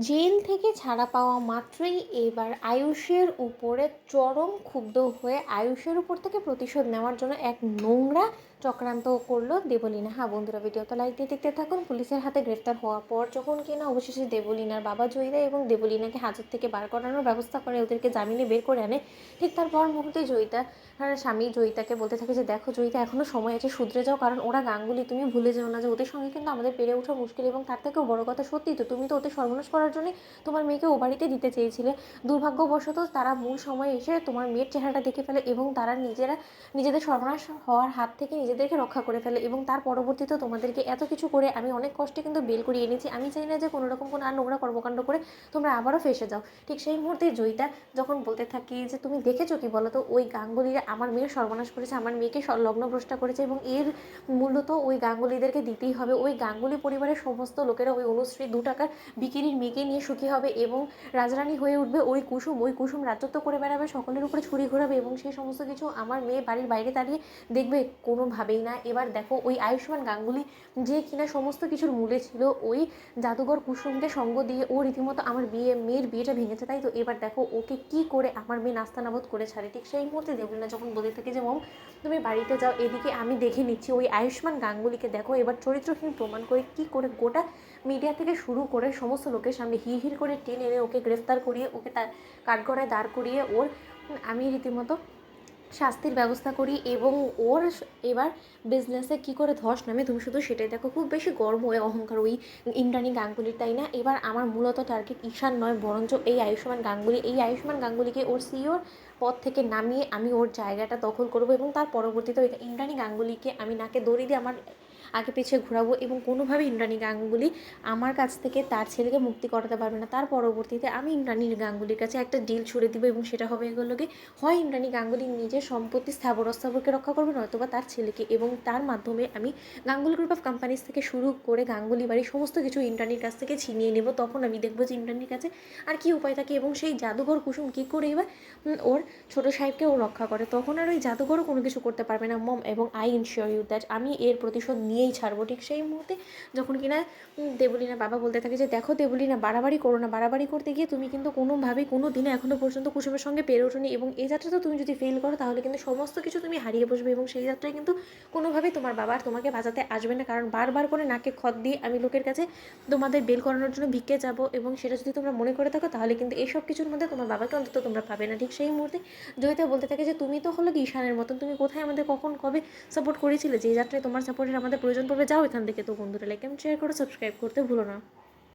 Jail থেকে ছাড়া পাওয়া মাত্রই এবার আয়ুষের উপরে চরম ক্ষুব্ধ হয়ে আয়ুষের উপর থেকে প্রতিশোধ নেওয়ার জন্য এক নোংরা চক্রান্ত করলো দেবলীনা। হ্যাঁ বন্ধুরা, ভিডিও তো লাইক দিয়ে দেখতে থাকুন। পুলিশের হাতে গ্রেফতার হওয়ার পর যখন কিনা অবশেষে দেবলীনার বাবা জয়িতা এবং দেবলীনাকে হাজত থেকে বার করানোর ব্যবস্থা করে, ওদেরকে জামিনে বের করে আনে, ঠিক তার পর মুহূর্তে জয়িতা স্বামী জয়িতাকে বলতে থাকে যে দেখো জয়িতা, এখনও সময় আছে, শুধরে যাও, কারণ ওরা গাঙ্গুলি, তুমি ভুলে যেও না যে ওদের সঙ্গে কিন্তু আমাদের পেরে ওঠা মুশকিল। এবং তার থেকেও বড় কথা, সত্যি তো তুমি তো ওদের সর্বনাশ করার জন্য তোমার মেয়েকে ও বাড়িতে দিতে চেয়েছিলে। দুর্ভাগ্যবশত তারা মূল সময়ে এসে তোমার মেয়ের চেহারাটা দেখে ফেলে এবং তারা নিজেদের সর্বনাশ হওয়ার হাত থেকে নিজেদেরকে রক্ষা করে ফেলে। এবং তার পরবর্তীতে তোমাদেরকে এত কিছু করে আমি অনেক কষ্টে কিন্তু বেল করিয়ে এনেছি। আমি চাই না যে কোনো রকম কোনো আর নোংরা কর্মকাণ্ড করে তোমরা আবারও ফেসে যাও। ঠিক সেই মুহূর্তে জয়িতা যখন বলতে থাকি যে তুমি দেখেছো কি বলো তো, ওই গাঙ্গুলিরা আমার মেয়ের সর্বনাশ করেছে, আমার মেয়েকে লগ্নভ্রষ্টা করেছে, এবং এর মূলত ওই গাঙ্গুলিদেরকে দিতেই হবে। ওই গাঙ্গুলি পরিবারের সমস্ত লোকেরা ওই অনুশ্রী 2 টাকার বিকিরির মেয়েকে নিয়ে সুখী হবে এবং রাজরানী হয়ে উঠবে। ওই কুসুম রাজত্ব করে বেড়াবে, সকলের উপরে ছুরি ঘোরাবে, এবং সেই সমস্ত কিছু আমার মেয়ে বাড়ির বাইরে দাঁড়িয়ে দেখবে। কোনোভাবেই না। এবার দেখো, ওই আয়ুষ্মান গাঙ্গুলি যে কিনা সমস্ত কিছুর মূলে ছিল, ওই জাদুঘর কুসুমকে সঙ্গ দিয়ে ও রীতিমতো আমার মেয়ের বিয়েটা ভেঙেছে, তাই তো এবার দেখো ওকে কি করে আমার মেয়ে নাস্তানাবুদ করে ছাড়ে। ঠিক সেই মুহূর্তে দেবলীনা যখন বলতে থাকে যে মম, তুমি বাড়িতে যাও, এদিকে আমি দেখে নিচ্ছি। ওই আয়ুষ্মান গাঙ্গুলিকে দেখো এবার চরিত্রহীন প্রমাণ করে কি করে গোটা মিডিয়া থেকে শুরু করে সমস্ত লোকের সামনে হিড় করে টেনে এনে ওকে গ্রেফতার করিয়ে, ওকে তার কাঠগড়ায় দাঁড় করিয়ে আমি রীতিমতো শাস্তির ব্যবস্থা করি। এবং ওর এবার বিজনেসে কি করে ধস নামে তুমি শুধু সেটাই দেখো। খুব বেশি গর্ব হয়ে অহংকার ওই ইন্দ্রাণী গাঙ্গুলির, তাই না? এবার আমার মূলত টার্গেট ঈশান নয়, বরঞ্চ এই আয়ুষ্মান গাঙ্গুলিকে ওর সিইওর পদ থেকে নামিয়ে আমি ওর জায়গাটা দখল করব, এবং তার পরবর্তীতে ওই ইন্দ্রাণী গাঙ্গুলিকে আমি নাকে দড়ি দিয়ে আমার আগে পিছিয়ে ঘোরাবো, এবং কোনোভাবেই ইন্দ্রাণী গাঙ্গুলি আমার কাছ থেকে তার ছেলেকে মুক্তি করাতে পারবে না। তার পরবর্তীতে আমি ইন্দ্রাণী গাঙ্গুলির কাছে একটা ডিল ছুড়ে দিব, এবং সেটা হবে এগুলোকে হয় ইন্দ্রাণী গাঙ্গুলি নিজের সম্পত্তি স্থাবরকে রক্ষা করবে, নয়তোবা তার ছেলেকে। এবং তার মাধ্যমে আমি গাঙ্গুলি গ্রুপ অফ কোম্পানিজ থেকে শুরু করে গাঙ্গুলি বাড়ি সমস্ত কিছু ইন্দ্রাণীর কাছ থেকে ছিনিয়ে নেব। তখন আমি দেখবো যে ইন্দ্রাণীর কাছে আর কি উপায় থাকে, এবং সেই জাদুঘর কুসুম কী করে এবার ওর ছোটো সাহেবকে ও রক্ষা করে। তখন আর ওই জাদুঘরও কোনো কিছু করতে পারবে না মম। এবং আই ইনশিওর ইউ দ্যাট আমি এর প্রতিশোধ নিয়েই ছাড়বো। ঠিক সেই মুহূর্তে যখন কিনা দেবলীনা বাবা বলতে থাকে যে দেখো দেবলীনা, বাড়াবাড়ি করো না, বাড়াবাড়ি করতে গিয়ে তুমি কিন্তু কোনোভাবেই কোনো দিনে এখনও পর্যন্ত কুসুমের সঙ্গে পেরে ওঠোনি, এবং এই যাত্রাটা তুমি যদি ফেল করো তাহলে কিন্তু সমস্ত কিছু তুমি হারিয়ে বসবে, এবং সেই যাত্রায় কিন্তু কোনোভাবেই তোমার বাবা আর তোমাকে বাঁচাতে আসবে না। কারণ বারবার করে নাকে খত দিয়ে আমি লোকের কাছে তোমাদের বেল করানোর জন্য ভিক্ষে যাব, এবং সেটা যদি তোমরা মনে করে থাকো তাহলে কিন্তু এইসব কিছুর মধ্যে তোমার বাবাকে অন্তত তোমরা পাবে না। ঠিক সেই মুহূর্তে জয়িতা বলতে থাকে যে তুমি তো হলো কি ঈশানের মতন, তুমি কোথায় আমাদের কখন কবে সাপোর্ট করেছিলে? যে যাত্রায় তোমার সাপোর্টের আমাদের প্রয়োজন পড়বে, যাও এখান থেকে। তো বন্ধুরা, লাইক এন্ড শেয়ার করো, সাবস্ক্রাইব করতে ভুলো না।